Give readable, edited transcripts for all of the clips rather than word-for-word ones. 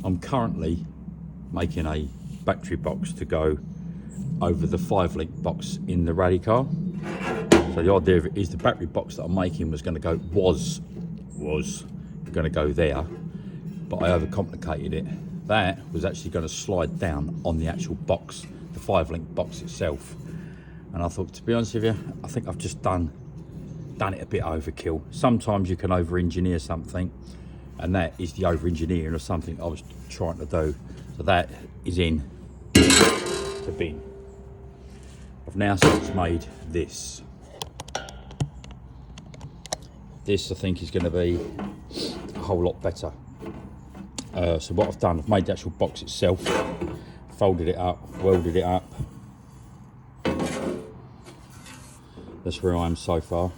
I'm currently making a battery box to go over the 5-link box in the rally car. So the idea of it is the battery box that I'm making was going to go there, but I overcomplicated it. That was actually going to slide down on the actual box, the 5-link box itself. And I thought, to be honest with you, I think I've just done it a bit overkill. Sometimes you can over-engineer something, and that is the over-engineering of something I was trying to do. So that is in the bin. I've now since made this. This I think is going to be a whole lot better. So what I've done, I've made the actual box itself, folded it up, welded it up. That's where I am so far.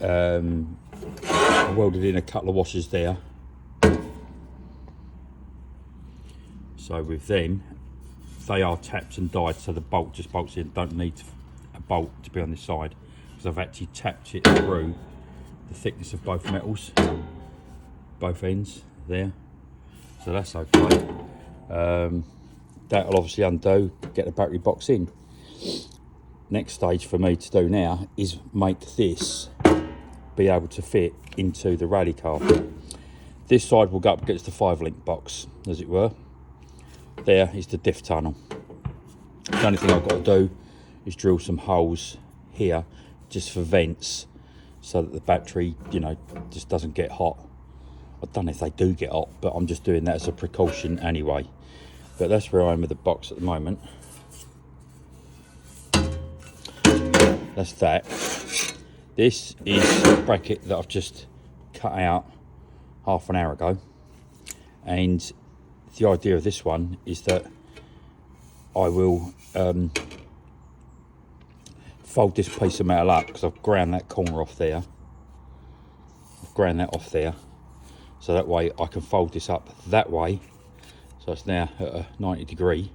I welded in a couple of washers there. So with them, they are tapped and died, so the bolt just bolts in. Don't need a bolt to be on this side, because I've actually tapped it through the thickness of both metals, both ends there. So that's okay. That'll obviously undo, get the battery box in. Next stage for me to do now is make this be able to fit into the rally car. This side will go up against the 5-link box, as it were. There is the diff tunnel. The only thing I've got to do is drill some holes here just for vents, so that the battery, just doesn't get hot. I don't know if they do get hot, but I'm just doing that as a precaution anyway. But that's where I am with the box at the moment. That's that. This is a bracket that I've just cut out half an hour ago, and the idea of this one is that I will fold this piece of metal up, because I've ground that corner off there. I've ground that off there, so that way I can fold this up that way. So it's now at a 90 degree.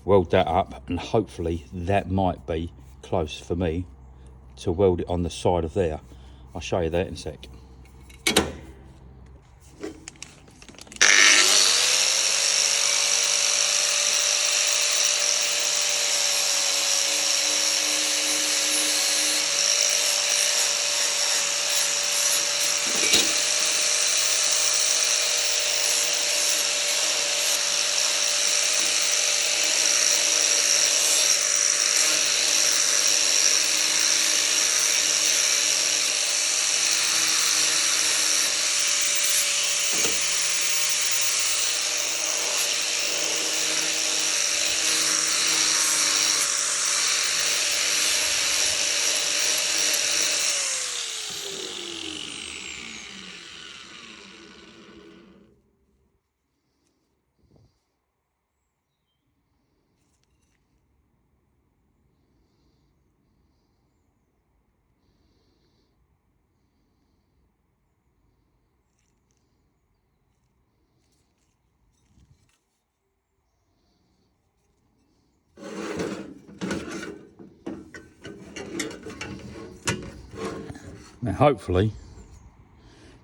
Weld that up, and hopefully that might be close for me to weld it on the side of there. I'll show you that in a sec. Now hopefully,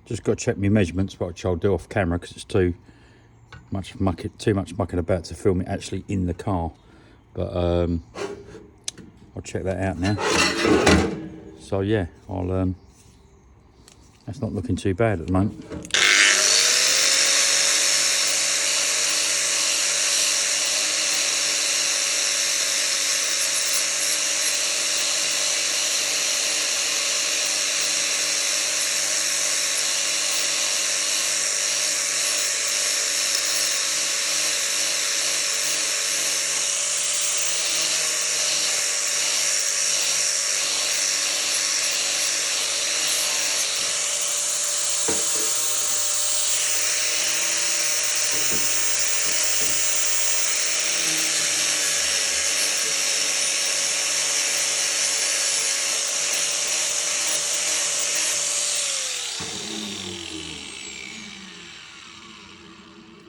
just got to check my measurements, which I'll do off camera because it's too much mucking about to film it actually in the car. But I'll check that out now. So yeah, that's not looking too bad at the moment.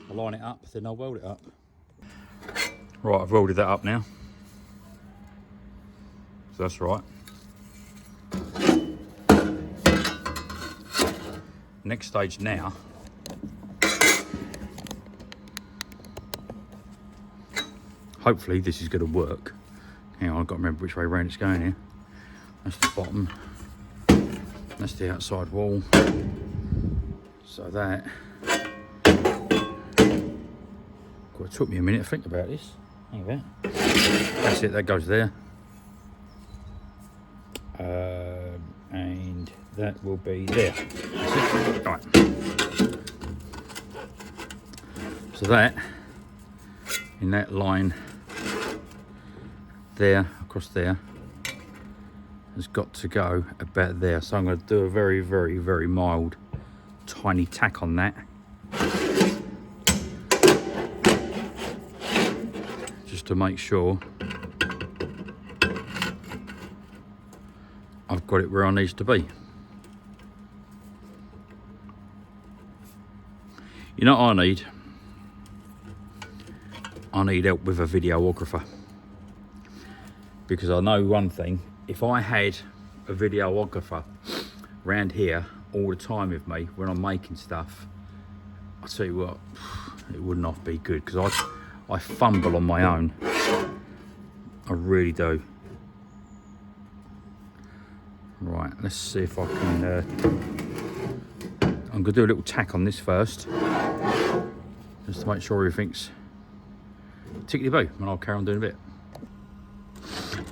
I'll line it up, then I'll weld it up. Right, I've welded that up now. So that's right. Next stage now, hopefully this is going to work. Hang on, I've got to remember which way round it's going here. That's the bottom, that's the outside wall. So that, well, it took me a minute to think about this. Hang about. That's it, that goes there. And that will be there. That's it. Right. So that, in that line there, across there, has got to go about there. So I'm going to do a very, very, very mild, tiny tack on that. Just to make sure I've got it where I need to be. You know what I need? I need help with a videographer. Because I know one thing, if I had a videographer around here all the time with me when I'm making stuff, I'll tell you what, it would not be good, because I fumble on my own. I really do. Right, let's see if I can, I'm gonna do a little tack on this first, just to make sure everything's tickety-boo, and I'll carry on doing a bit.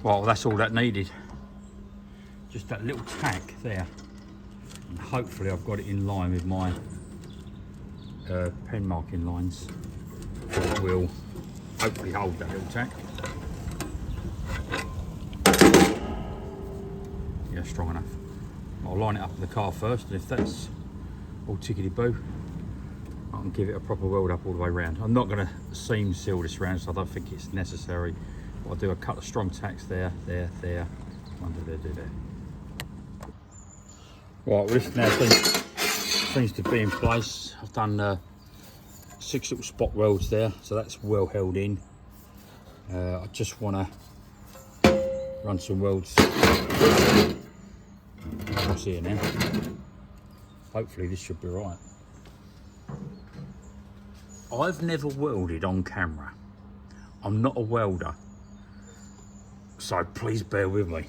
Well, that's all that needed. Just that little tack there. And hopefully I've got it in line with my pen marking lines. That will hopefully hold that little tack. Yeah, strong enough. I'll line it up in the car first, and if that's all tickety-boo, I can give it a proper weld up all the way around. I'm not going to seam seal this round, so I don't think it's necessary. But I'll do a couple of strong tacks there, there, there, one there, there. Right, well, this now seems to be in place. I've done 6 little spot welds there, so that's well held in. I just want to run some welds across here now. Hopefully this should be right. I've never welded on camera. I'm not a welder, so please bear with me.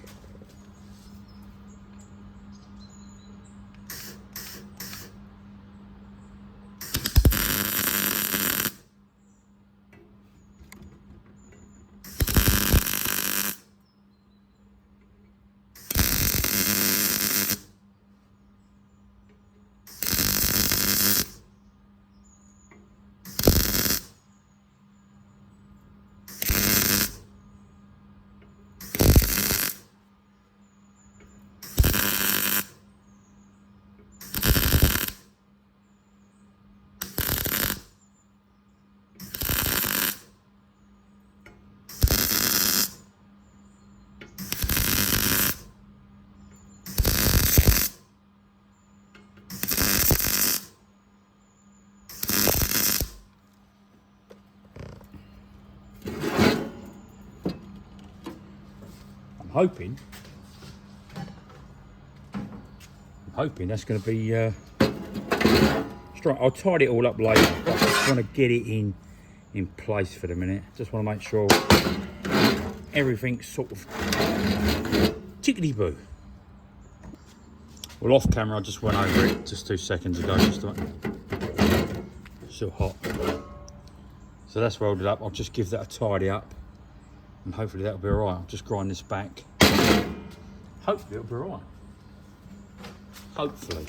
I'm hoping that's going to be strong. I'll tidy it all up later. I just want to get it in place for the minute. Just want to make sure everything's sort of tickety-boo. Well, off camera I just went over it just 2 seconds ago. Still hot. So that's welded up. I'll just give that a tidy up, and hopefully that'll be alright. I'll just grind this back. Hopefully it'll be alright. Hopefully.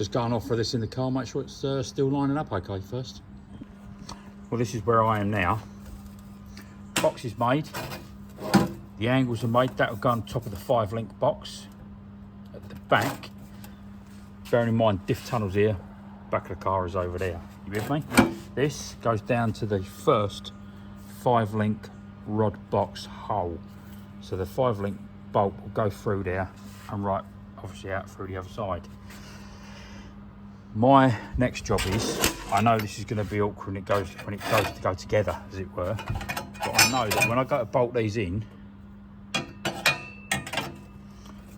Just going off for this in the car, make sure it's still lining up okay first. Well, this is where I am now. Box is made. The angles are made. That will go on top of the 5-link box at the back. Bearing in mind, diff tunnel's here. Back of the car is over there. You with me? This goes down to the first 5-link rod box hole. So the 5-link bolt will go through there and right, obviously out through the other side. My next job is, I know this is going to be awkward when it goes to go together, as it were, but I know that when I go to bolt these in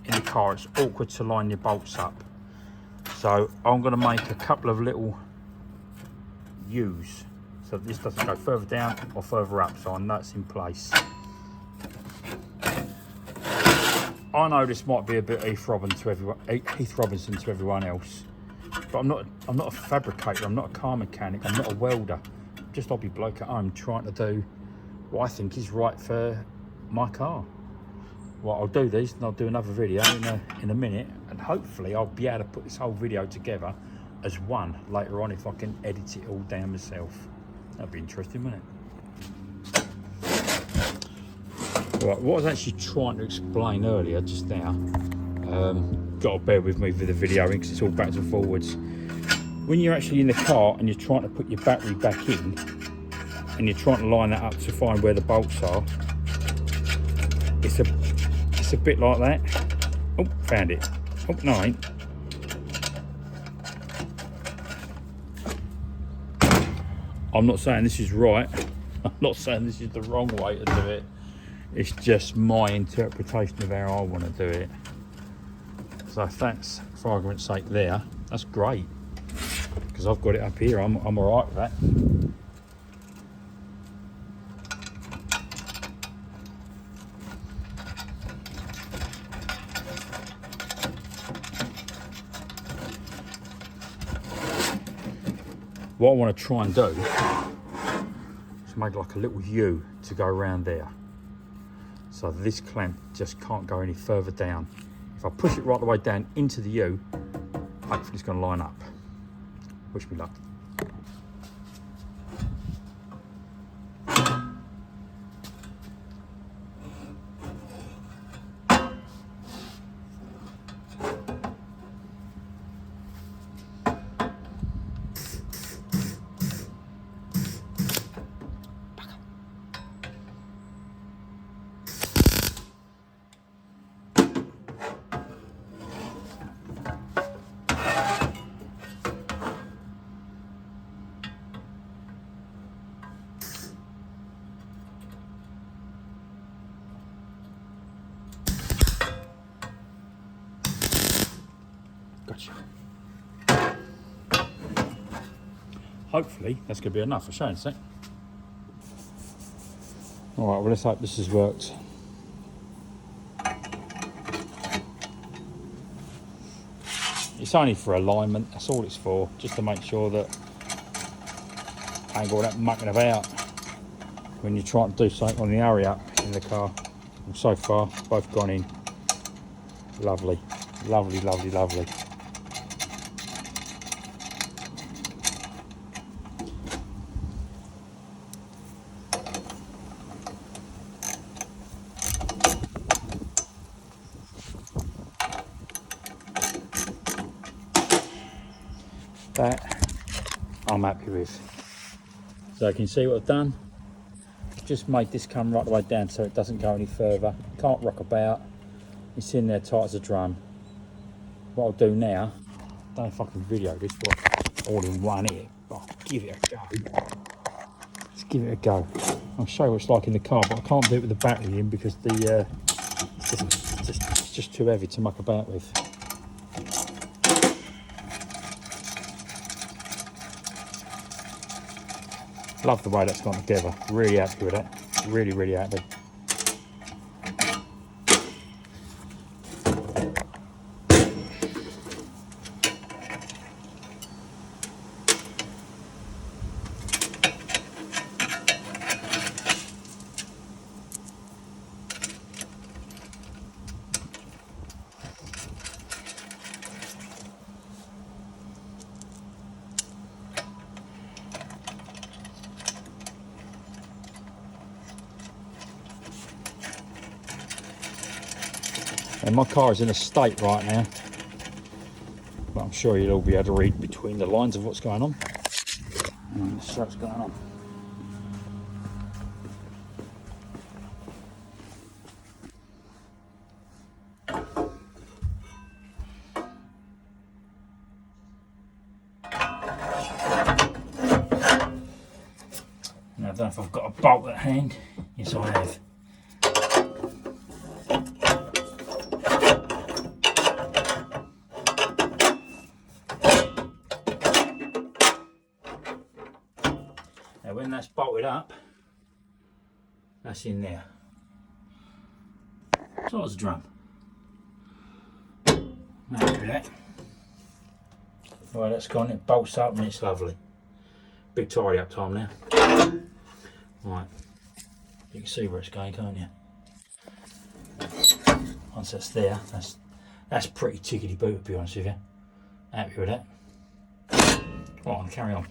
the car, it's awkward to line your bolts up. So I'm going to make a couple of little U's so that this doesn't go further down or further up, so I know it's in place. I know this might be a bit Heath Robinson to everyone else, but I'm not a fabricator, I'm not a car mechanic, I'm not a welder. I'm just a hobby bloke at home trying to do what I think is right for my car. Well, I'll do these and I'll do another video in a minute, and hopefully I'll be able to put this whole video together as one later on if I can edit it all down myself. That'd be interesting, wouldn't it? Right, what I was actually trying to explain earlier just now, got to bear with me for the video because it's all backwards and forwards. When you're actually in the car and you're trying to put your battery back in and you're trying to line that up to find where the bolts are, it's a bit like that. Oh, found it. Oh, no, I ain't. I'm not saying this is right. I'm not saying this is the wrong way to do it. It's just my interpretation of how I want to do it. So if that's, for argument's sake, there, that's great. Because I've got it up here, I'm all right with that. What I want to try and do is make like a little U to go around there. So this clamp just can't go any further down. If I push it right the way down into the U, hopefully it's going to line up. Wish me luck. Gotcha. Hopefully that's going to be enough for showing a sec. Alright, well let's hope this has worked. It's only for alignment, that's all it's for, just to make sure that I ain't got all that mucking about when you're trying to do something on the hurry up in the car. And so far, both gone in. Lovely, lovely, lovely, lovely. That I'm happy with. So you can see what I've done. Just made this come right the way down so it doesn't go any further. Can't rock about. It's in there tight as a drum. What I'll do now, I don't know if I can video this, but all in one here. But I'll give it a go. Let's give it a go. I'll show you what it's like in the car, but I can't do it with the battery in because it's just too heavy to muck about with. Love the way that's gone together. Really happy with it. Really, really happy. And my car is in a state right now, but I'm sure you'll all be able to read between the lines of what's going on. Let's see what's going on. Now, I don't know if I've got a bolt at hand. Yes, I have. Now, when that's bolted up, that's in there. So it's a drum. Happy with that. Right, that's gone. It bolts up and it's lovely. Big tidy up time now. Right, you can see where it's going, can't you? Once that's there, that's pretty tickety boo, to be honest with you. Happy with that. Right, I'll carry on.